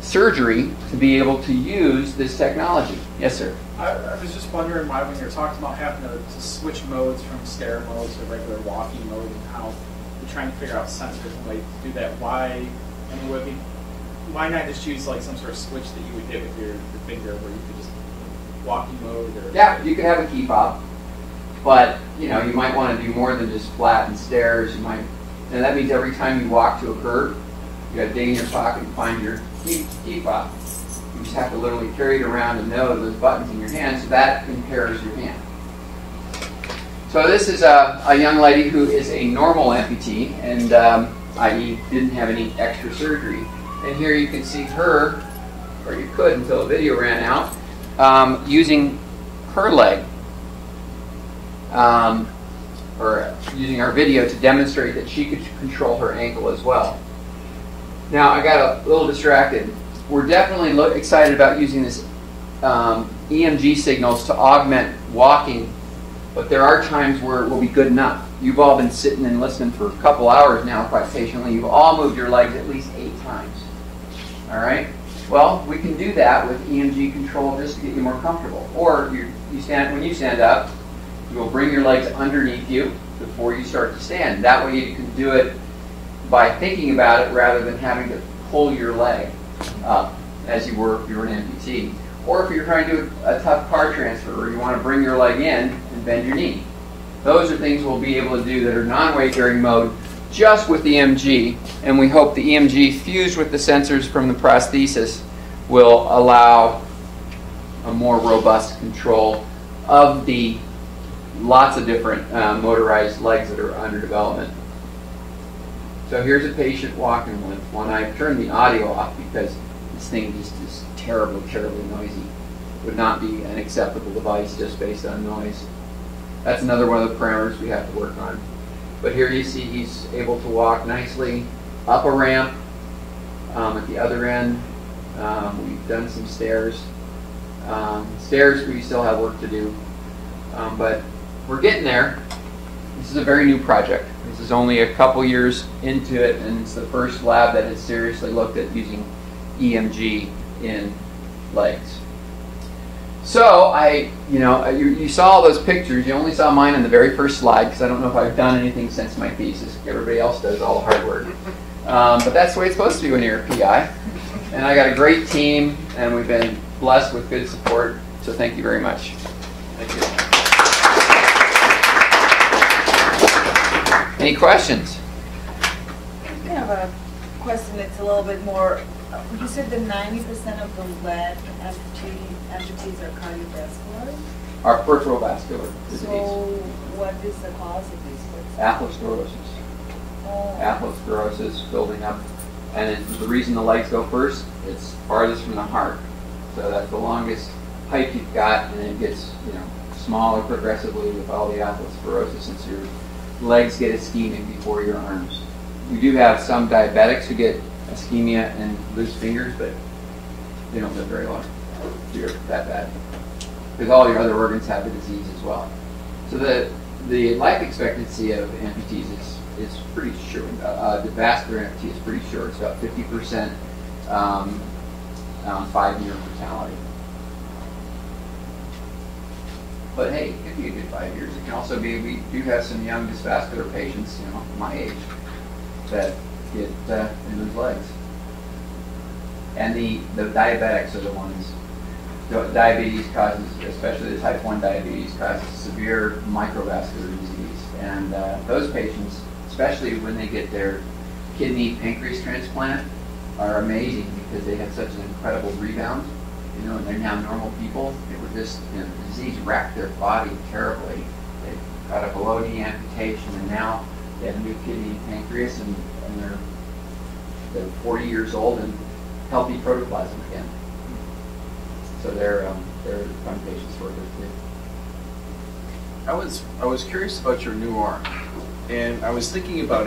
surgery to be able to use this technology. Yes, sir? I was just wondering why, when you're talking about having to switch modes from stair mode to regular walking mode, and how you're trying to figure out sensors and ways to do that, why not just use like some sort of switch that you would hit with your finger, where you could just walking mode? Or yeah, you could have a key fob, but you might want to do more than just flatten stairs. You might, and that means every time you walk to a curb, you got to dig in your pocket and find your key fob. You just have to literally carry it around and know those buttons in your hand, so that impairs your hand. So this is a young lady who is a normal amputee, and i.e. didn't have any extra surgery. And here you can see her, or you could until the video ran out, using her leg, or using our video to demonstrate that she could control her ankle as well. Now I got a little distracted. We're definitely excited about using this EMG signals to augment walking, but there are times where it will be good enough. You've all been sitting and listening for a couple hours now quite patiently. You've all moved your legs at least 8 times. All right? Well, we can do that with EMG control just to get you more comfortable. Or when you stand up, you will bring your legs underneath you before you start to stand. That way you can do it by thinking about it rather than having to pull your leg up as you were if you were an amputee. Or if you're trying to do a tough car transfer, or you want to bring your leg in and bend your knee. Those are things we'll be able to do that are non-weight bearing mode just with the EMG, and we hope the EMG fused with the sensors from the prosthesis will allow a more robust control of the lots of different motorized legs that are under development. So here's a patient walking with one. I've turned the audio off because this thing just is terribly, terribly noisy. Would not be an acceptable device just based on noise. That's another one of the parameters we have to work on. But here you see he's able to walk nicely up a ramp. At the other end, we've done some stairs. Stairs, we still have work to do. But we're getting there. This is a very new project. This is only a couple years into it, and it's the first lab that has seriously looked at using EMG in legs. So you saw all those pictures. You only saw mine on the very first slide because I don't know if I've done anything since my thesis. Everybody else does all the hard work. But that's the way it's supposed to be when you're a PI. And I got a great team, and we've been blessed with good support. So thank you very much. Thank you. Any questions? I have a question that's a little bit more. You said that 90% of the leg amputees are cardiovascular? Our peripheral vascular disease. So what is the cause of these? Atherosclerosis. Oh. Atherosclerosis building up. And the reason the legs go first, it's farthest from the heart. So that's the longest pipe you've got, and it gets smaller progressively with all the atherosclerosis since your legs get ischemic before your arms. We do have some diabetics who get ischemia and loose fingers, but they don't live very long. You're that bad. Because all your other organs have the disease as well. So the life expectancy of amputees is pretty short. The vascular amputee is pretty short. It's about 50% 5-year mortality. But hey, it could be a good 5 years. It can also be, we do have some young dysvascular patients, my age, that get in lose legs. And the diabetics are the ones. Diabetes causes, especially the type 1 diabetes, causes severe microvascular disease. And those patients, especially when they get their kidney pancreas transplant, are amazing because they have such an incredible rebound. And they're now normal people. They were just, the disease wrecked their body terribly. They got a below-knee amputation, and now they have a new kidney and pancreas, and they're 40 years old and healthy protoplasm again. So they're fun patients to work with too. I was curious about your new arm, and I was thinking about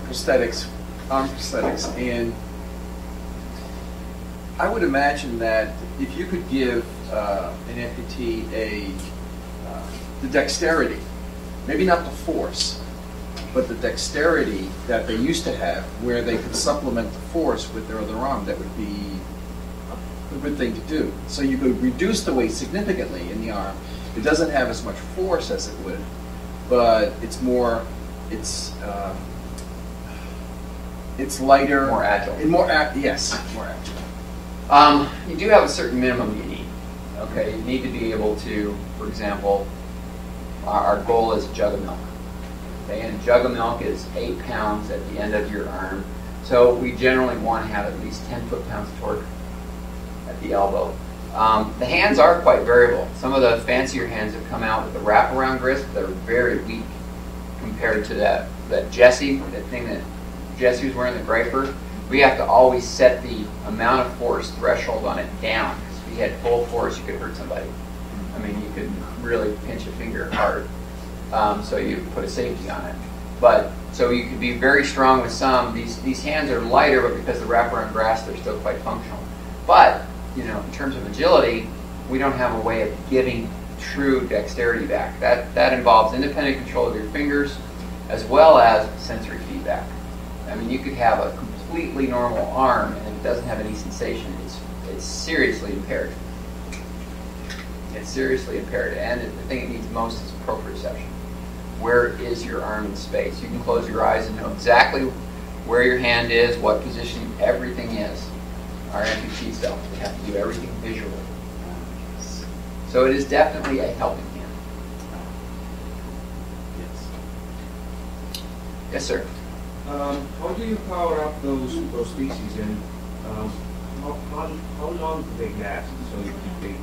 prosthetics, arm prosthetics, and I would imagine that if you could give an amputee the dexterity, maybe not the force, but the dexterity that they used to have, where they could supplement the force with their other arm, that would be a good thing to do. So you could reduce the weight significantly in the arm. It doesn't have as much force as it would, but it's more, it's lighter, More agile. and yes, more agile. You do have a certain minimum you need. Okay, you need to be able to, for example, our goal is a jug of milk. Okay, and a jug of milk is 8 pounds at the end of your arm. So we generally want to have at least 10 foot-pounds of torque at the elbow. The hands are quite variable. Some of the fancier hands have come out with the wraparound grist that are very weak compared to that Jesse, that thing that Jesse was wearing, the Greifer. We have to always set the amount of force threshold on it down, because if you had full force, you could hurt somebody. I mean, you could really pinch a finger hard. So you put a safety on it. But so you could be very strong with some. These hands are lighter, but because the wraparound grasp, they're still quite functional. But in terms of agility, we don't have a way of giving true dexterity back. That involves independent control of your fingers, as well as sensory feedback. I mean, you could have a completely normal arm and it doesn't have any sensation. It's seriously impaired. It's seriously impaired, and the thing it needs most is proprioception. Where is your arm in space? You can close your eyes and know exactly where your hand is, what position everything is. Our amputees don't. They have to do everything visually. So it is definitely a helping hand. Yes. Yes, sir. How do you power up those prostheses, and how long do they last? So they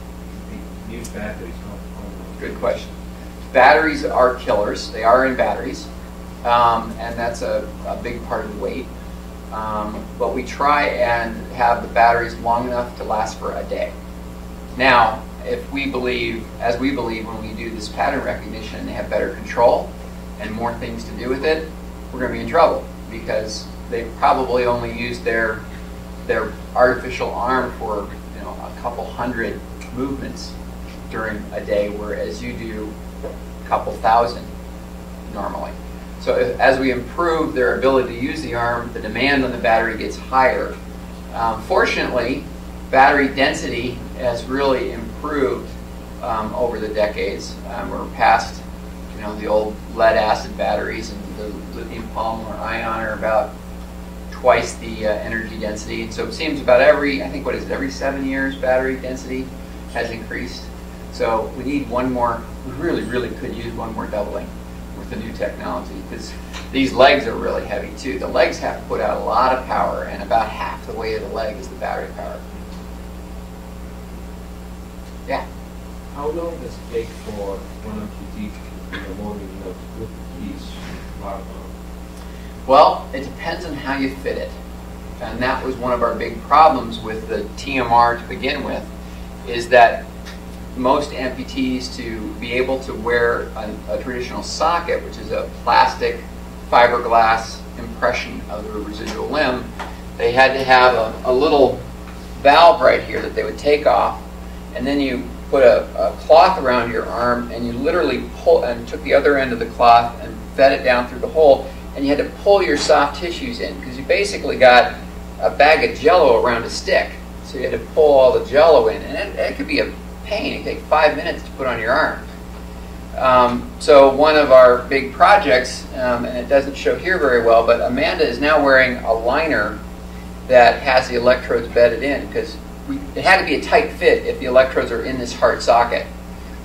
use batteries. How long? Good question. Batteries are killers. They are in batteries, and that's a big part of the weight. But we try and have the batteries long enough to last for a day. Now, if we believe, as we believe when we do this pattern recognition, they have better control and more things to do with it, we're going to be in trouble, because they probably only used their artificial arm for a couple hundred movements during a day, whereas you do a couple thousand normally. So as we improve their ability to use the arm, the demand on the battery gets higher. Fortunately, battery density has really improved over the decades. We're past the old lead-acid batteries, and the lithium polymer ion are about twice the energy density. And so it seems about every 7 years battery density has increased. So we need one more, we really could use one more doubling with the new technology, because these legs are really heavy too. The legs have to put out a lot of power, and about half the weight of the leg is the battery power. Yeah? How long does it take for one amputee in the morning to put his barbell? Well, it depends on how you fit it. And that was one of our big problems with the TMR to begin with, is that most amputees, to be able to wear a traditional socket, which is a plastic fiberglass impression of the residual limb, they had to have a little valve right here that they would take off, and then you put a cloth around your arm, and you literally pull and took the other end of the cloth and fed it down through the hole, and you had to pull your soft tissues in, because you basically got a bag of Jell-O around a stick. So you had to pull all the Jell-O in, and it could be a pain. It could take 5 minutes to put on your arm. So one of our big projects, and it doesn't show here very well, but Amanda is now wearing a liner that has the electrodes bedded in, because it had to be a tight fit if the electrodes are in this hard socket.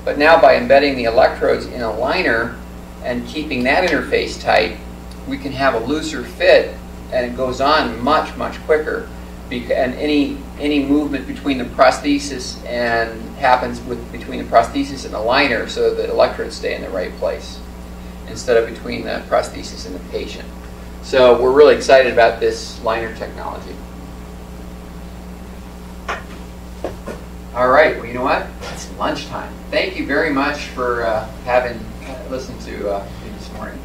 But now by embedding the electrodes in a liner and keeping that interface tight, we can have a looser fit, and it goes on much quicker. And any movement between the prosthesis and happens between the prosthesis and the liner, so that the electrodes stay in the right place instead of between the prosthesis and the patient. So we're really excited about this liner technology. All right, well, you know what? It's lunchtime. Thank you very much for having listened to me this morning.